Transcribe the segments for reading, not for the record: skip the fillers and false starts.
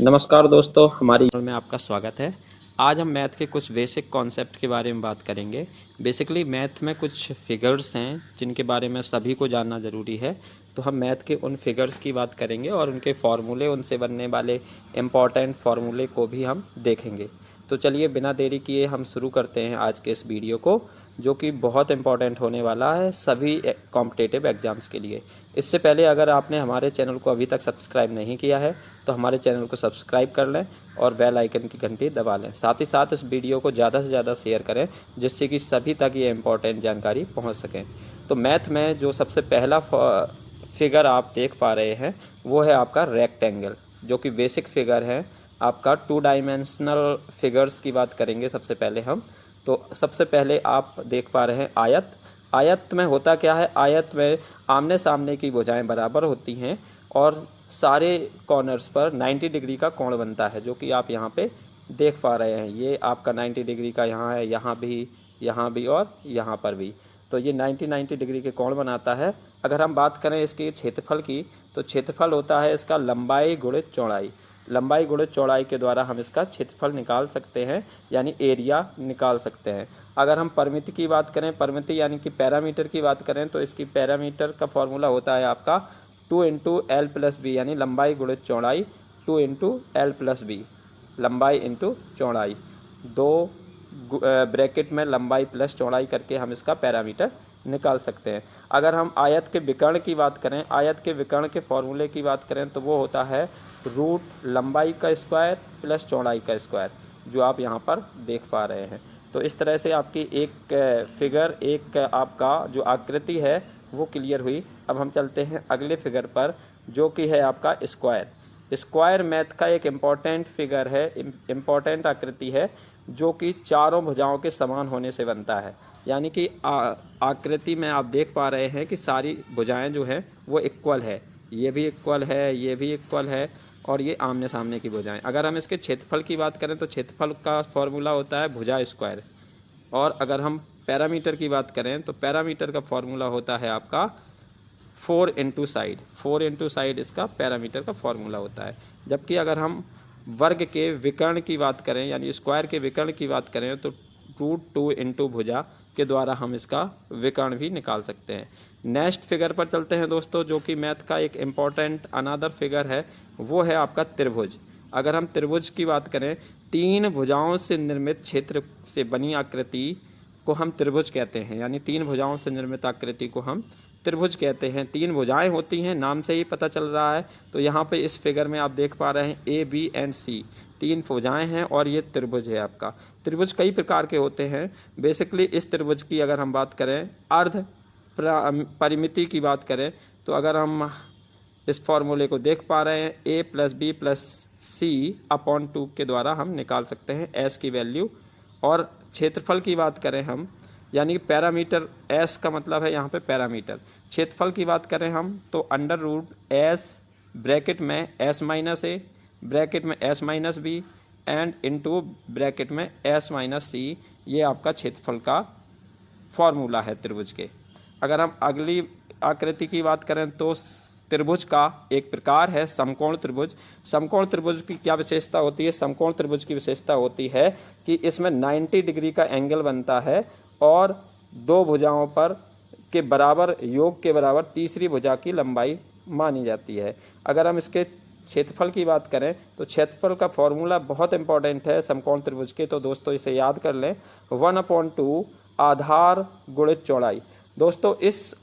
नमस्कार दोस्तों, हमारी चैनल में आपका स्वागत है। आज हम मैथ के कुछ बेसिक कॉन्सेप्ट के बारे में बात करेंगे। बेसिकली मैथ में कुछ फिगर्स हैं जिनके बारे में सभी को जानना ज़रूरी है। तो हम मैथ के उन फिगर्स की बात करेंगे और उनके फार्मूले, उनसे बनने वाले इम्पॉर्टेंट फार्मूले को भी हम देखेंगे। तो चलिए बिना देरी किए हम शुरू करते हैं आज के इस वीडियो को, जो कि बहुत इम्पॉर्टेंट होने वाला है सभी कॉम्पिटिटिव एग्ज़ाम्स के लिए। इससे पहले अगर आपने हमारे चैनल को अभी तक सब्सक्राइब नहीं किया है तो हमारे चैनल को सब्सक्राइब कर लें और बेल आइकन की घंटी दबा लें। साथ ही साथ इस वीडियो को ज़्यादा से ज़्यादा शेयर करें जिससे कि सभी तक ये इम्पोर्टेंट जानकारी पहुंच सकें। तो मैथ में जो सबसे पहला फिगर आप देख पा रहे हैं वो है आपका रेक्टेंगल, जो कि बेसिक फिगर है आपका। 2 डायमेंशनल फिगर्स की बात करेंगे सबसे पहले हम। तो सबसे पहले आप देख पा रहे हैं आयत। आयत में होता क्या है, आयत में आमने सामने की भुजाएं बराबर होती हैं और सारे कॉर्नर्स पर 90 डिग्री का कोण बनता है, जो कि आप यहाँ पे देख पा रहे हैं। ये आपका 90 डिग्री का यहाँ है, यहाँ भी और यहाँ पर भी। तो ये 90 डिग्री के कोण बनाता है। अगर हम बात करें इसके क्षेत्रफल की, तो क्षेत्रफल होता है इसका लंबाई गुणित चौड़ाई। लंबाई गुणित चौड़ाई के द्वारा हम इसका क्षेत्रफल निकाल सकते हैं, यानी एरिया निकाल सकते हैं। अगर हम परिमिति की बात करें, परिमिति यानी कि पैरामीटर की बात करें, तो इसकी पैरामीटर का फॉर्मूला होता है आपका 2 इंटू एल प्लस बी, यानी लंबाई गुणित चौड़ाई 2 इंटू एल प्लस बी, लंबाई इंटू चौड़ाई। दो ब्रैकेट में लंबाई प्लस चौड़ाई करके हम इसका पैरामीटर निकाल सकते हैं। अगर हम आयत के विकर्ण की बात करें, आयत के विकर्ण के फॉर्मूले की बात करें, तो वो होता है रूट लंबाई का स्क्वायर प्लस चौड़ाई का स्क्वायर, जो आप यहाँ पर देख पा रहे हैं। तो इस तरह से आपकी एक फिगर, एक आपका जो आकृति है वो क्लियर हुई। अब हम चलते हैं अगले फिगर पर, जो कि है आपका स्क्वायर। स्क्वायर मैथ का एक इम्पॉर्टेंट फिगर है, इम्पॉर्टेंट आकृति है, जो कि चारों भुजाओं के समान होने से बनता है। यानी कि आकृति में आप देख पा रहे हैं कि सारी भुजाएं जो हैं वो इक्वल है। ये भी इक्वल है, ये भी इक्वल है और ये आमने सामने की भुजाएं। अगर हम इसके क्षेत्रफल की बात करें तो क्षेत्रफल का फॉर्मूला होता है भुजा स्क्वायर। और अगर हम पैरामीटर की बात करें तो पैरामीटर का फॉर्मूला होता है आपका 4 इंटू साइड। 4 इंटू साइड इसका पैरामीटर का फॉर्मूला होता है। जबकि अगर हम वर्ग के विकर्ण की बात करें, यानी स्क्वायर के विकर्ण की बात करें, तो √2 इंटू भुजा के द्वारा हम इसका विकर्ण भी निकाल सकते हैं। नेक्स्ट फिगर पर चलते हैं दोस्तों, जो कि मैथ का एक इम्पॉर्टेंट अनदर फिगर है, वो है आपका त्रिभुज। अगर हम त्रिभुज की बात करें, 3 भुजाओं से निर्मित क्षेत्र से बनी आकृति को हम त्रिभुज कहते हैं। यानी 3 भुजाओं से निर्मित आकृति को हम त्रिभुज कहते हैं। 3 भुजाएं होती हैं, नाम से ही पता चल रहा है। तो यहाँ पे इस फिगर में आप देख पा रहे हैं ए, बी एंड सी, 3 भुजाएं हैं और ये त्रिभुज है आपका। त्रिभुज कई प्रकार के होते हैं। बेसिकली इस त्रिभुज की अगर हम बात करें, अर्ध परिमिति की बात करें, तो अगर हम इस फॉर्मूले को देख पा रहे हैं, ए प्लस बी प्लस सी अपॉन 2 के द्वारा हम निकाल सकते हैं एस की वैल्यू। और क्षेत्रफल की बात करें हम, यानी कि पैरामीटर, एस का मतलब है यहाँ पे पैरामीटर। क्षेत्रफल की बात करें हम तो अंडर रूट एस ब्रैकेट में एस माइनस ए, ब्रैकेट में s minus b and into bracket में एस माइनस सी, ये आपका क्षेत्रफल का फॉर्मूला है त्रिभुज के। अगर हम अगली आकृति की बात करें तो त्रिभुज का एक प्रकार है समकोण त्रिभुज। समकोण त्रिभुज की क्या विशेषता होती है? समकोण त्रिभुज की विशेषता होती है कि इसमें 90 डिग्री का एंगल बनता है और 2 भुजाओं पर के बराबर, योग के बराबर तीसरी भुजा की लंबाई मानी जाती है। अगर हम इसके क्षेत्रफल की बात करें तो क्षेत्रफल का फॉर्मूला बहुत इंपॉर्टेंट है समकोण त्रिभुज के, तो दोस्तों इसे याद कर लें, 1/2 आधार गुणित चौड़ाई। दोस्तों इस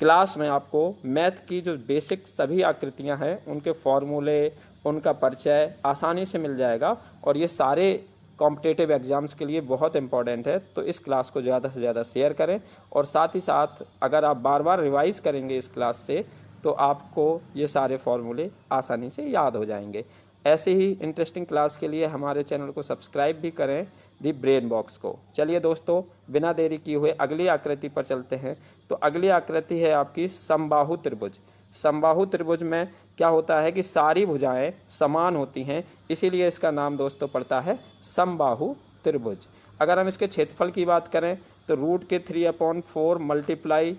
क्लास में आपको मैथ की जो बेसिक सभी आकृतियां हैं उनके फॉर्मूले, उनका परिचय आसानी से मिल जाएगा और ये सारे कॉम्पिटिटिव एग्जाम्स के लिए बहुत इंपॉर्टेंट है। तो इस क्लास को ज़्यादा से ज़्यादा शेयर करें और साथ ही साथ अगर आप बार बार रिवाइज करेंगे इस क्लास से तो आपको ये सारे फॉर्मूले आसानी से याद हो जाएंगे। ऐसे ही इंटरेस्टिंग क्लास के लिए हमारे चैनल को सब्सक्राइब भी करें, दी ब्रेन बॉक्स को। चलिए दोस्तों बिना देरी किए हुए अगली आकृति पर चलते हैं। तो अगली आकृति है आपकी समबाहु त्रिभुज। समबाहु त्रिभुज में क्या होता है कि सारी भुजाएं समान होती हैं, इसीलिए इसका नाम दोस्तों पड़ता है समबाहु त्रिभुज। अगर हम इसके क्षेत्रफल की बात करें तो √3/4 मल्टीप्लाई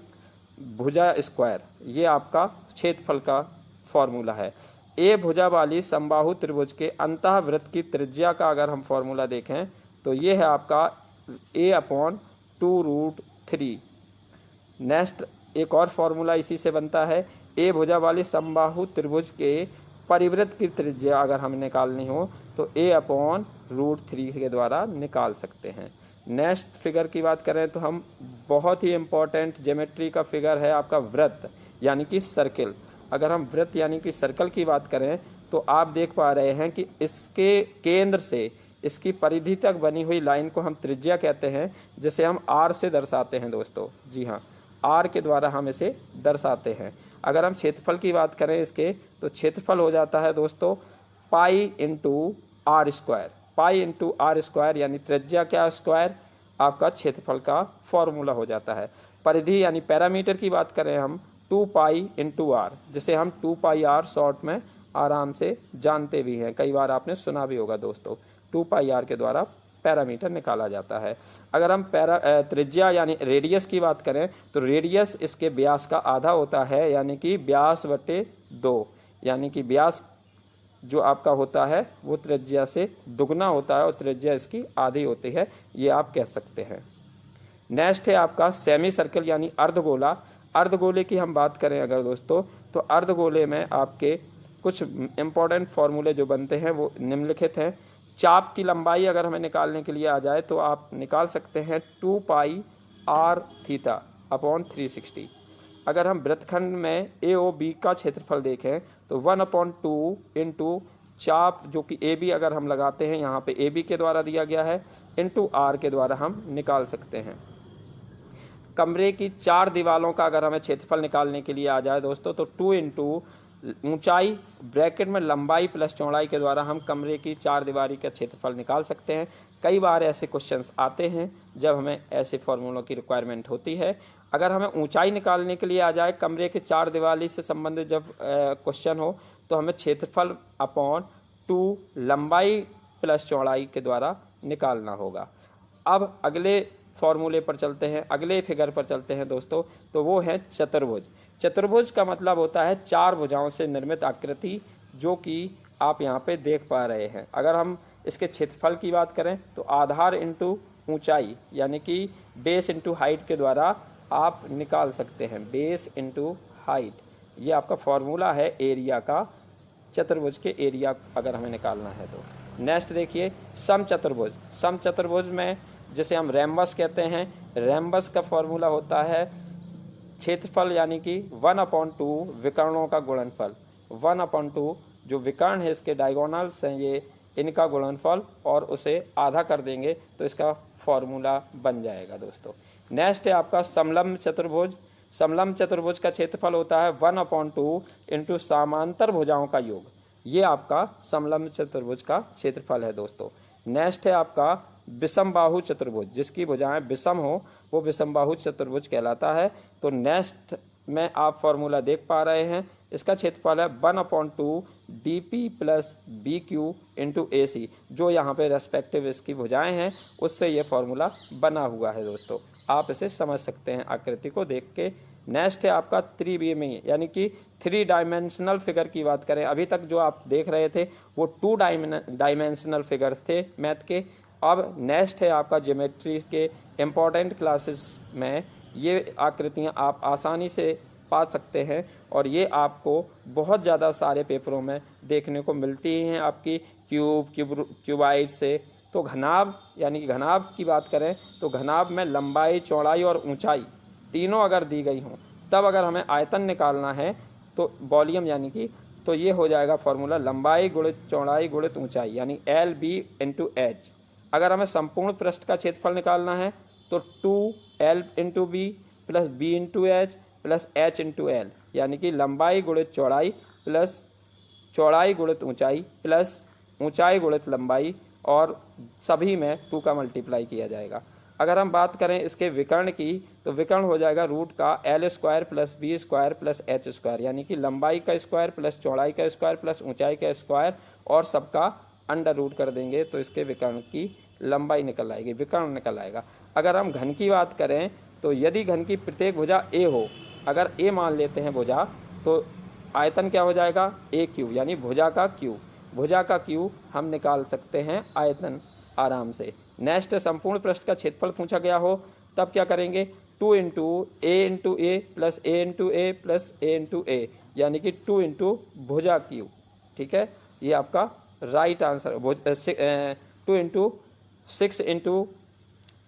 भुजा स्क्वायर, ये आपका क्षेत्रफल का फॉर्मूला है। ए भुजा वाली समबाहु त्रिभुज के अंतःवृत्त की त्रिज्या का अगर हम फॉर्मूला देखें तो ये है आपका a/2√3। नेक्स्ट एक और फॉर्मूला इसी से बनता है, ए भुजा वाली समबाहु त्रिभुज के परिवृत्त की त्रिज्या अगर हमें निकालनी हो तो a/√3 के द्वारा निकाल सकते हैं। नेक्स्ट फिगर की बात करें तो हम बहुत ही इम्पोर्टेंट ज्योमेट्री का फिगर है आपका वृत्त यानी कि सर्किल। अगर हम वृत्त यानी कि सर्कल की बात करें तो आप देख पा रहे हैं कि इसके केंद्र से इसकी परिधि तक बनी हुई लाइन को हम त्रिज्या कहते हैं, जिसे हम r से दर्शाते हैं दोस्तों। जी हाँ, r के द्वारा हम इसे दर्शाते हैं। अगर हम क्षेत्रफल की बात करें इसके तो क्षेत्रफल हो जाता है दोस्तों π/r²। π/r² यानी त्रिज्या क्या स्क्वायर आपका क्षेत्रफल का फॉर्मूला हो जाता है। परिधि यानी पैरामीटर की बात करें हम 2π/r, जिसे हम 2πr शॉर्ट में आराम से जानते भी हैं, कई बार आपने सुना भी होगा दोस्तों। 2πr के द्वारा पैरामीटर निकाला जाता है। अगर हम त्रिज्या यानी रेडियस की बात करें तो रेडियस इसके व्यास का आधा होता है, यानी कि व्यास बटे 2, यानी कि व्यास जो आपका होता है वो त्रिज्या से दुगना होता है और त्रिज्या इसकी आधी होती है, ये आप कह सकते हैं। नेक्स्ट है आपका सेमी सर्कल यानी अर्धगोला। अर्धगोले की हम बात करें अगर दोस्तों तो अर्धगोले में आपके कुछ इम्पोर्टेंट फॉर्मूले जो बनते हैं वो निम्नलिखित हैं। चाप की लंबाई अगर हमें निकालने के लिए आ जाए तो आप निकाल सकते हैं 2πr⁴/360। अगर हम वृत्तखंड में AOB का क्षेत्रफल देखें तो 1/2 इंटू चाप जो कि AB अगर हम लगाते हैं यहाँ पे AB के द्वारा दिया गया है इंटू R के द्वारा हम निकाल सकते हैं। कमरे की 4 दीवारों का अगर हमें क्षेत्रफल निकालने के लिए आ जाए दोस्तों तो 2 इंटू ऊंचाई ब्रैकेट में लंबाई प्लस चौड़ाई के द्वारा हम कमरे की 4 दीवारी का क्षेत्रफल निकाल सकते हैं। कई बार ऐसे क्वेश्चंस आते हैं जब हमें ऐसे फॉर्मूलों की रिक्वायरमेंट होती है। अगर हमें ऊंचाई निकालने के लिए आ जाए कमरे के 4 दीवारी से संबंधित जब क्वेश्चन हो तो हमें क्षेत्रफल अपॉन 2 लंबाई प्लस चौड़ाई के द्वारा निकालना होगा। अब अगले फॉर्मूले पर चलते हैं, अगले फिगर पर चलते हैं दोस्तों, तो वो है चतुर्भुज। चतुर्भुज का मतलब होता है 4 भुजाओं से निर्मित आकृति, जो कि आप यहाँ पे देख पा रहे हैं। अगर हम इसके क्षेत्रफल की बात करें तो आधार इंटू ऊंचाई यानी कि बेस इंटू हाइट के द्वारा आप निकाल सकते हैं। बेस इंटू हाइट, ये आपका फॉर्मूला है एरिया का, चतुर्भुज के एरिया अगर हमें निकालना है तो। नेक्स्ट देखिए समचतुर्भुज। समचतुर्भुज में जिसे हम रैम्बस कहते हैं, रैम्बस का फॉर्मूला होता है क्षेत्रफल यानी कि 1/2 विकर्णों का गुणनफल। 1/2 जो विकर्ण है इसके डायगोनल्स हैं ये, इनका गुणनफल, और उसे आधा कर देंगे तो इसका फॉर्मूला बन जाएगा दोस्तों। नेक्स्ट है आपका समलंब चतुर्भुज। समलंब चतुर्भुज का क्षेत्रफल होता है 1/2 इंटू समांतर भुजाओं का योग। ये आपका समलंब चतुर्भुज का क्षेत्रफल है दोस्तों। नेक्स्ट है आपका विषमबाहु चतुर्भुज, जिसकी भुजाएं विषम हो वो विषमबाहु चतुर्भुज कहलाता है। तो नेक्स्ट में आप फॉर्मूला देख पा रहे हैं, इसका क्षेत्रफल है 1/2 DP + BQ इंटू AC, जो यहाँ पे रेस्पेक्टिव इसकी भुजाएं हैं उससे ये फॉर्मूला बना हुआ है दोस्तों। आप इसे समझ सकते हैं आकृति को देख के। नेक्स्ट है आपका त्रिविमीय यानी कि 3 डायमेंशनल फिगर की बात करें, अभी तक जो आप देख रहे थे वो 2 डायमेंशनल फिगर्स थे मैथ के। अब नेक्स्ट है आपका ज्योमेट्री के इम्पॉर्टेंट क्लासेस में ये आकृतियाँ आप आसानी से पा सकते हैं और ये आपको बहुत ज़्यादा सारे पेपरों में देखने को मिलती हैं आपकी क्यूबाइड से। तो घनाभ यानी कि घनाभ की बात करें तो घनाभ में लंबाई चौड़ाई और ऊंचाई तीनों अगर दी गई हों तब अगर हमें आयतन निकालना है तो वॉल्यूम यानी कि, तो ये हो जाएगा फॉर्मूला लंबाई गुणित चौड़ाई गुणित ऊंचाई यानी LB इंटू H। अगर हमें संपूर्ण पृष्ठ का क्षेत्रफल निकालना है तो 2L into B plus B into H plus H into L, यानी कि लंबाई गुणित चौड़ाई प्लस चौड़ाई गुणित ऊंचाई प्लस ऊंचाई गुणित लंबाई, और सभी में 2 का मल्टीप्लाई किया जाएगा। अगर हम बात करें इसके विकर्ण की तो विकर्ण हो जाएगा रूट का L² plus B² plus H², यानी कि लंबाई का स्क्वायर प्लस चौड़ाई का स्क्वायर प्लस ऊंचाई का स्क्वायर और सबका अंडर रूट कर देंगे तो इसके विकर्ण की लंबाई निकल आएगी, विकर्ण निकल आएगा। अगर हम घन की बात करें तो यदि घन की प्रत्येक भुजा A हो, अगर A मान लेते हैं भुजा, तो आयतन क्या हो जाएगा, ए क्यू, यानी भुजा का क्यू। भुजा का क्यू हम निकाल सकते हैं आयतन आराम से। नेक्स्ट, संपूर्ण पृष्ठ का क्षेत्रफल पूछा गया हो तब क्या करेंगे, 2 इंटू ए प्लस ए इंटू ए प्लस ए इंटू ए, यानी कि 2 इंटू भुजा क्यू। ठीक है, ये आपका राइट आंसर। 2 इंटू 6 इंटू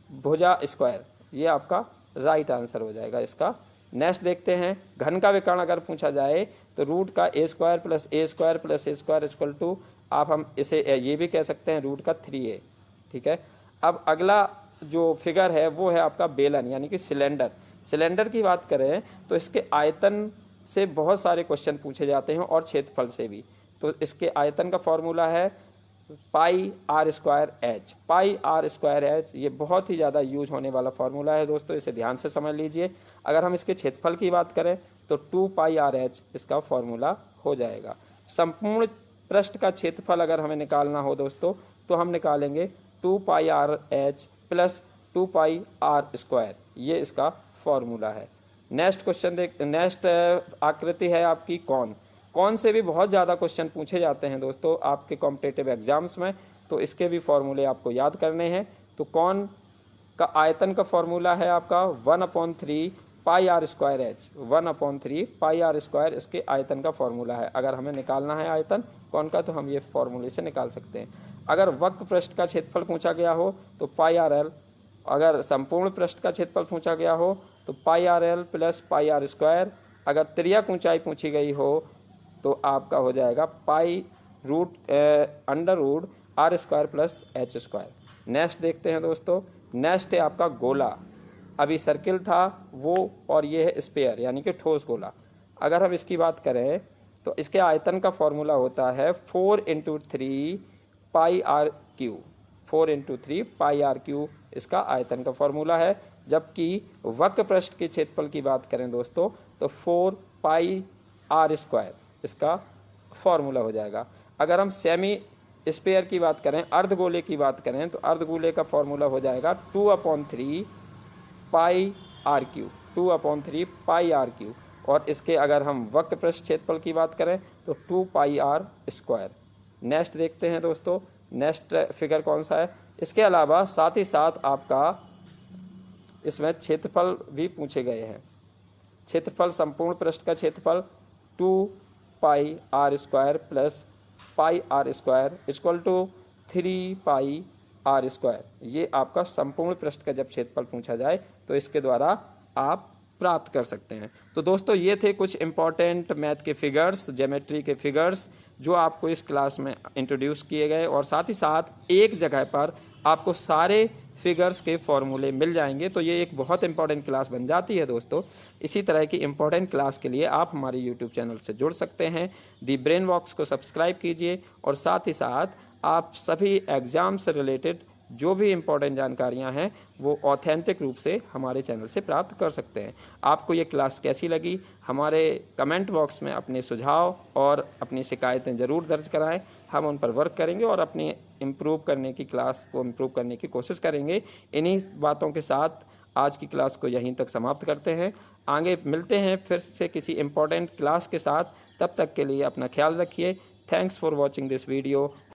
भुजा स्क्वायर, ये आपका राइट आंसर हो जाएगा इसका। नेक्स्ट देखते हैं, घन का विकर्ण अगर पूछा जाए तो रूट का a square plus a square plus a square equal to, आप हम इसे ये भी कह सकते हैं रूट का 3a। ठीक है, अब अगला जो फिगर है वो है आपका बेलन, यानी कि सिलेंडर। सिलेंडर की बात करें तो इसके आयतन से बहुत सारे क्वेश्चन पूछे जाते हैं और क्षेत्रफल से भी। तो इसके आयतन का फॉर्मूला है pi r square h. Pi r square h, ये बहुत ही ज़्यादा यूज होने वाला फार्मूला है दोस्तों, इसे ध्यान से समझ लीजिए। अगर हम इसके क्षेत्रफल की बात करें तो 2 पाई आर एच इसका फॉर्मूला हो जाएगा। संपूर्ण पृष्ठ का क्षेत्रफल अगर हमें निकालना हो दोस्तों तो हम निकालेंगे 2 pi r h plus 2 pi r square, ये इसका फॉर्मूला है। नेक्स्ट क्वेश्चन नेक्स्ट आकृति है आपकी कौन। कौन से भी बहुत ज़्यादा क्वेश्चन पूछे जाते हैं दोस्तों आपके कॉम्पिटिटिव एग्जाम्स में, तो इसके भी फॉर्मूले आपको याद करने हैं। तो कौन का आयतन का फॉर्मूला है आपका 1/3 pi r square h. 1/3 pi r square इसके आयतन का फॉर्मूला है। अगर हमें निकालना है आयतन कौन का तो हम ये फॉर्मूले से निकाल सकते हैं। अगर वक्र पृष्ठ का क्षेत्रफल पूछा गया हो तो पाई आर एल। अगर संपूर्ण पृष्ठ का क्षेत्रफल पूछा गया हो तो pi r l plus pi r square. अगर त्रिज्यक ऊंचाई पूछी गई हो तो आपका हो जाएगा pi under root r square plus h square. Next देखते हैं दोस्तों, नेक्स्ट है आपका गोला। अभी सर्किल था वो, और ये है स्फीयर यानी कि ठोस गोला। अगर हम इसकी बात करें तो इसके आयतन का फॉर्मूला होता है 4 into 3 pi r cube. 4 into 3 pi r cube इसका आयतन का फॉर्मूला है। जबकि वक्र पृष्ठ के क्षेत्रफल की बात करें दोस्तों तो 4 पाई आर स्क्वायर इसका फॉर्मूला हो जाएगा। अगर हम सेमी स्फीयर की बात करें, अर्धगोले की बात करें तो अर्धगोले का फॉर्मूला हो जाएगा 2/3 pi r cube. 2/3 pi r cube. और इसके अगर हम वक्र पृष्ठ क्षेत्रफल की बात करें तो 2 पाई आर स्क्वायर। नेक्स्ट देखते हैं दोस्तों, नेक्स्ट फिगर कौन सा है। इसके अलावा साथ ही साथ आपका इसमें क्षेत्रफल भी पूछे गए हैं। क्षेत्रफल, संपूर्ण पृष्ठ का क्षेत्रफल 2 pi r square plus pi r square equal to 3 pi r square. ये आपका संपूर्ण पृष्ठ का जब क्षेत्रफल पूछा जाए तो इसके द्वारा आप प्राप्त कर सकते हैं। तो दोस्तों ये थे कुछ इंपॉर्टेंट मैथ के फिगर्स, ज्योमेट्री के फिगर्स जो आपको इस क्लास में इंट्रोड्यूस किए गए, और साथ ही साथ एक जगह पर आपको सारे फिगर्स के फॉर्मूले मिल जाएंगे। तो ये एक बहुत इंपॉर्टेंट क्लास बन जाती है दोस्तों। इसी तरह की इंपॉर्टेंट क्लास के लिए आप हमारे यूट्यूब चैनल से जुड़ सकते हैं। दी ब्रेन बॉक्स को सब्सक्राइब कीजिए, और साथ ही साथ आप सभी एग्ज़ाम से रिलेटेड जो भी इम्पोर्टेंट जानकारियां हैं वो ऑथेंटिक रूप से हमारे चैनल से प्राप्त कर सकते हैं। आपको ये क्लास कैसी लगी हमारे कमेंट बॉक्स में अपने सुझाव और अपनी शिकायतें ज़रूर दर्ज कराएं। हम उन पर वर्क करेंगे और अपनी इम्प्रूव करने की क्लास को इम्प्रूव करने की कोशिश करेंगे। इन्हीं बातों के साथ आज की क्लास को यहीं तक समाप्त करते हैं। आगे मिलते हैं फिर से किसी इम्पोर्टेंट क्लास के साथ। तब तक के लिए अपना ख्याल रखिए। Thanks for watching this video.